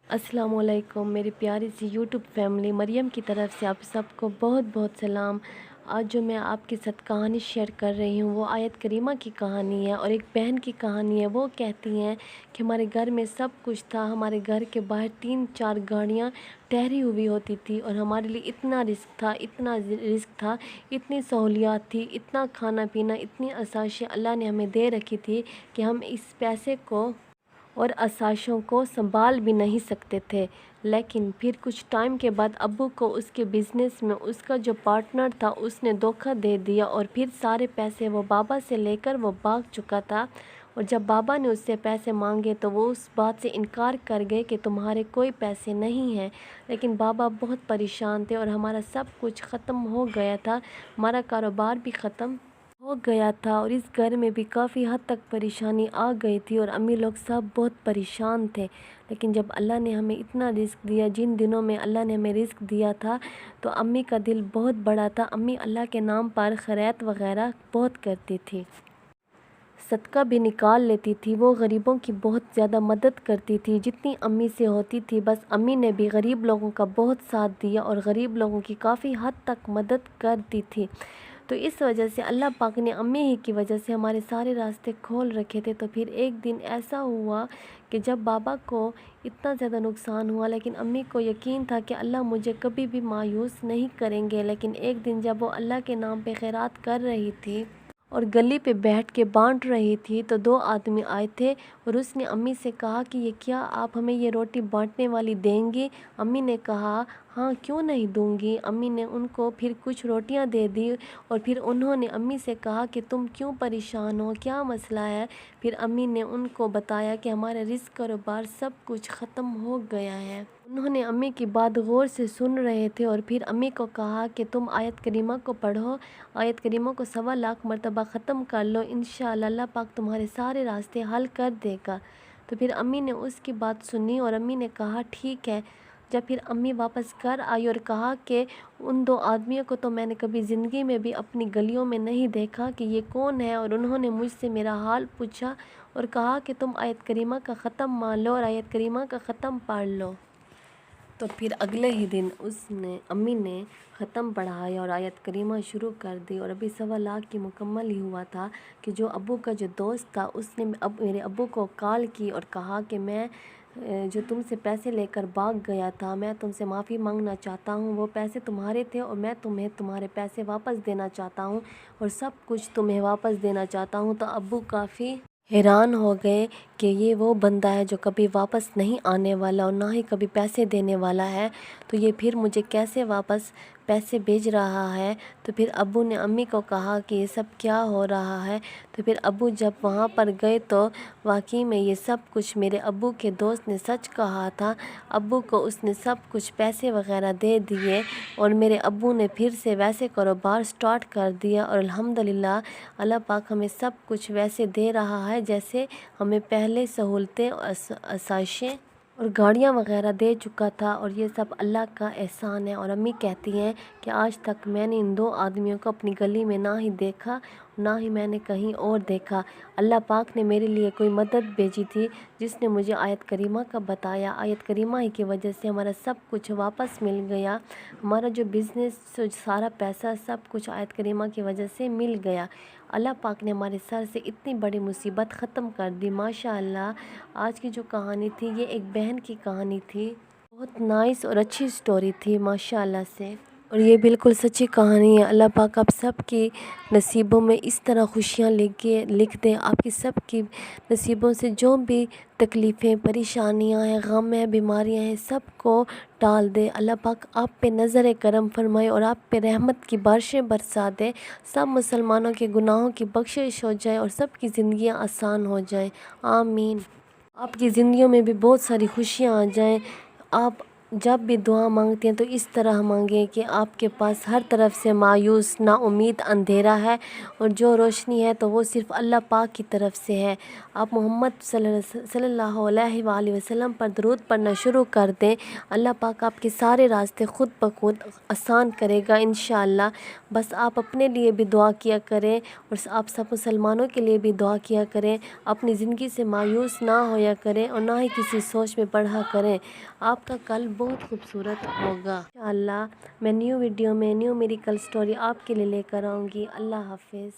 السلام علیکم میری پیاری سی یوٹیوب فیملی، مریم کی طرف سے آپ سب کو بہت بہت سلام۔ آج جو میں آپ کے ساتھ کہانی شیئر کر رہی ہوں وہ آیت کریمہ کی کہانی ہے اور ایک بہن کی کہانی ہے۔ وہ کہتی ہیں کہ ہمارے گھر میں سب کچھ تھا، ہمارے گھر کے باہر 3-4 گاڑیاں ٹھہری ہوئی ہوتی تھی اور ہمارے لیے اتنا رزق تھا، اتنی سہولیات تھی، اتنا کھانا پینا، اتنی آسائشیں اللہ نے ہمیں دے رکھی تھی کہ ہم اس پیسے کو اور آسائشوں کو سنبھال بھی نہیں سکتے تھے۔ لیکن پھر کچھ ٹائم کے بعد ابو کو اس کے بزنس میں اس کا جو پارٹنر تھا اس نے دھوکہ دے دیا اور پھر سارے پیسے وہ بابا سے لے کر وہ بھاگ چکا تھا۔ اور جب بابا نے اس سے پیسے مانگے تو وہ اس بات سے انکار کر گئے کہ تمہارے کوئی پیسے نہیں ہیں۔ لیکن بابا بہت پریشان تھے اور ہمارا سب کچھ ختم ہو گیا تھا، ہمارا کاروبار بھی ختم ہو گیا تھا اور اس گھر میں بھی کافی حد تک پریشانی آ گئی تھی اور امی لوگ سب بہت پریشان تھے۔ لیکن جب اللہ نے ہمیں اتنا رزق دیا، جن دنوں میں اللہ نے ہمیں رزق دیا تھا تو امی کا دل بہت بڑا تھا۔ امی اللہ کے نام پر خیرات وغیرہ بہت کرتی تھی، صدقہ بھی نکال لیتی تھی، وہ غریبوں کی بہت زیادہ مدد کرتی تھی جتنی امی سے ہوتی تھی۔ بس امی نے بھی غریب لوگوں کا بہت ساتھ دیا اور غریب لوگوں کی کافی حد تک مدد کرتی تھی۔ تو اس وجہ سے اللہ پاک نے امی ہی کی وجہ سے ہمارے سارے راستے کھول رکھے تھے۔ تو پھر ایک دن ایسا ہوا کہ جب بابا کو اتنا زیادہ نقصان ہوا لیکن امی کو یقین تھا کہ اللہ مجھے کبھی بھی مایوس نہیں کریں گے۔ لیکن ایک دن جب وہ اللہ کے نام پہ خیرات کر رہی تھی اور گلی پہ بیٹھ کے بانٹ رہی تھی تو 2 آدمی آئے تھے اور اس نے امی سے کہا کہ یہ کیا آپ ہمیں یہ روٹی بانٹنے والی دیں گی؟ امی نے کہا ہاں کیوں نہیں دوں گی۔ امی نے ان کو پھر کچھ روٹیاں دے دی اور پھر انہوں نے امی سے کہا کہ تم کیوں پریشان ہو، کیا مسئلہ ہے؟ پھر امی نے ان کو بتایا کہ ہمارا رزق کاروبار سب کچھ ختم ہو گیا ہے۔ انہوں نے امی کی بات غور سے سن رہے تھے اور پھر امی کو کہا کہ تم آیت کریمہ کو پڑھو، آیت کریمہ کو 1.25 مرتبہ ختم کر لو، انشاءاللہ اللہ پاک تمہارے سارے راستے حل کر دے گا۔ تو پھر امی نے اس کی بات سنی اور امی نے کہا ٹھیک ہے۔ جب پھر امی واپس گھر آئی اور کہا کہ ان 2 آدمیوں کو تو میں نے کبھی زندگی میں بھی اپنی گلیوں میں نہیں دیکھا کہ یہ کون ہے، اور انہوں نے مجھ سے میرا حال پوچھا اور کہا کہ تم آیت کریمہ کا ختم مان لو اور آیت کریمہ کا ختم پڑھ لو۔ تو پھر اگلے ہی دن امی نے ختم پڑھایا اور آیت کریمہ شروع کر دی اور ابھی 1.25 کی مکمل ہی ہوا تھا کہ جو ابو کا جو دوست تھا اس نے میرے ابو کو کال کی اور کہا کہ میں جو تم سے پیسے لے کر بھاگ گیا تھا، میں تم سے معافی مانگنا چاہتا ہوں، وہ پیسے تمہارے تھے اور میں تمہیں تمہارے پیسے واپس دینا چاہتا ہوں اور سب کچھ تمہیں واپس دینا چاہتا ہوں۔ تو ابو کافی حیران ہو گئے کہ یہ وہ بندہ ہے جو کبھی واپس نہیں آنے والا اور نہ ہی کبھی پیسے دینے والا ہے، تو یہ پھر مجھے کیسے واپس پیسے بھیج رہا ہے؟ تو پھر ابو نے امی کو کہا کہ یہ سب کیا ہو رہا ہے؟ تو پھر ابو جب وہاں پر گئے تو واقعی میں یہ سب کچھ میرے ابو کے دوست نے سچ کہا تھا۔ ابو کو اس نے سب کچھ پیسے وغیرہ دے دیے اور میرے ابو نے پھر سے ویسے کاروبار سٹارٹ کر دیا اور الحمدللہ اللہ پاک ہمیں سب کچھ ویسے دے رہا ہے جیسے ہمیں پہلے سہولتیں، آسائشیں اور گاڑیاں وغیرہ دے چکا تھا، اور یہ سب اللہ کا احسان ہے۔ اور امی کہتی ہیں کہ آج تک میں نے ان 2 آدمیوں کو اپنی گلی میں نہ ہی دیکھا، نہ ہی میں نے کہیں اور دیکھا۔ اللہ پاک نے میرے لیے کوئی مدد بھیجی تھی جس نے مجھے آیت کریمہ کا بتایا، آیت کریمہ ہی کی وجہ سے ہمارا سب کچھ واپس مل گیا، ہمارا جو بزنس سارا پیسہ سب کچھ آیت کریمہ کی وجہ سے مل گیا۔ اللہ پاک نے ہمارے سر سے اتنی بڑی مصیبت ختم کر دی ماشاءاللہ۔ آج کی جو کہانی تھی یہ ایک بہن کی کہانی تھی، بہت نائس اور اچھی سٹوری تھی ماشاءاللہ سے، اور یہ بالکل سچی کہانی ہے۔ اللہ پاک آپ سب کی نصیبوں میں اس طرح خوشیاں لکھ دیں، آپ کی سب کی نصیبوں سے جو بھی تکلیفیں، پریشانیاں ہیں، غم ہیں، بیماریاں ہیں، سب کو ٹال دے۔ اللہ پاک آپ پہ نظر کرم فرمائے اور آپ پہ رحمت کی بارشیں برسا دے، سب مسلمانوں کے گناہوں کی بخشش ہو جائے اور سب کی زندگیاں آسان ہو جائیں، آمین۔ آپ کی زندگیوں میں بھی بہت ساری خوشیاں آ جائیں، آپ جب بھی دعا مانگتے ہیں تو اس طرح مانگیں کہ آپ کے پاس ہر طرف سے مایوس نا امید اندھیرا ہے، اور جو روشنی ہے تو وہ صرف اللہ پاک کی طرف سے ہے۔ آپ محمد صلی اللہ علیہ وآلہ وسلم پر درود پڑھنا شروع کر دیں، اللہ پاک آپ کے سارے راستے خود بخود آسان کرے گا انشاءاللہ۔ بس آپ اپنے لیے بھی دعا کیا کریں اور آپ سب مسلمانوں کے لیے بھی دعا کیا کریں، اپنی زندگی سے مایوس نہ ہویا کریں اور نہ ہی کسی سوچ میں پڑھا کریں، آپ کا کل بہت خوبصورت ہوگا انشاءاللہ۔ میں نیو ویڈیو میں نیو میریکل سٹوری آپ کے لیے لے کر آؤں گی۔ اللہ حافظ۔